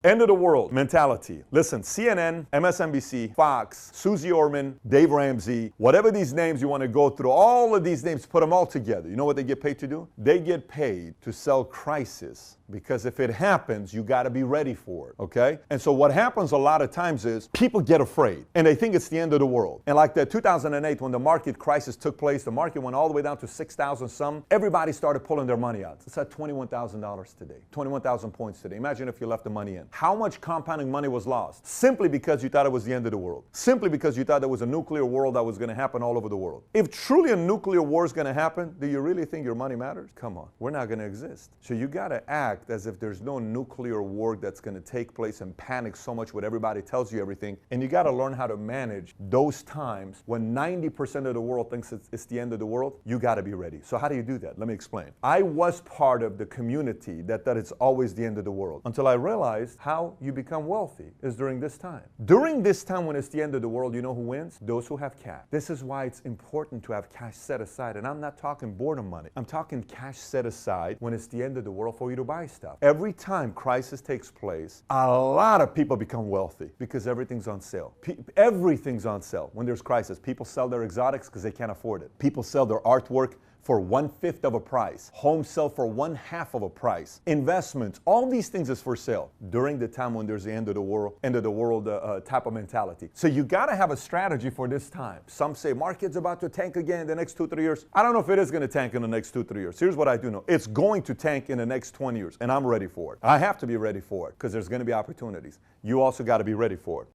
End of the world mentality. Listen, CNN, MSNBC, Fox, Susie Orman, Dave Ramsey, whatever these names you want to go through, all of these names, put them all together. You know what they get paid to do? They get paid to sell crisis. Because if it happens, you got to be ready for it, okay? And so what happens a lot of times is people get afraid and they think it's the end of the world. And like that 2008, when the market crisis took place, the market went all the way down to 6,000 some. Everybody started pulling their money out. It's at $21,000 today, 21,000 points today. Imagine if you left the money in. How much compounding money was lost? Simply because you thought it was the end of the world. Simply because you thought there was a nuclear war that was going to happen all over the world. If truly a nuclear war is going to happen, do you really think your money matters? Come on, we're not going to exist. So you got to act as if there's no nuclear war that's going to take place and panic so much when everybody tells you everything. And you got to learn how to manage those times when 90% of the world thinks it's the end of the world. You got to be ready. So how do you do that? Let me explain. I was part of the community that it's always the end of the world until I realized how you become wealthy is during this time. During this time when it's the end of the world, you know who wins? Those who have cash. This is why it's important to have cash set aside. And I'm not talking boredom money. I'm talking cash set aside when it's the end of the world for you to buy stuff. Every time crisis takes place, a lot of people become wealthy because everything's on sale. Everything's on sale when there's crisis. People sell their exotics because they can't afford it. People sell their artwork for 1/5 of a price. Homes sell for 1/2 of a price. Investments, all these things is for sale during the time when there's the end of the world type of mentality. So you got to have a strategy for this time. Some say market's about to tank again in the next 2-3 years. I don't know if it is going to tank in the next 2-3 years. Here's what I do know. It's going to tank in the next 20 years, and I'm ready for it. I have to be ready for it because there's going to be opportunities. You also got to be ready for it.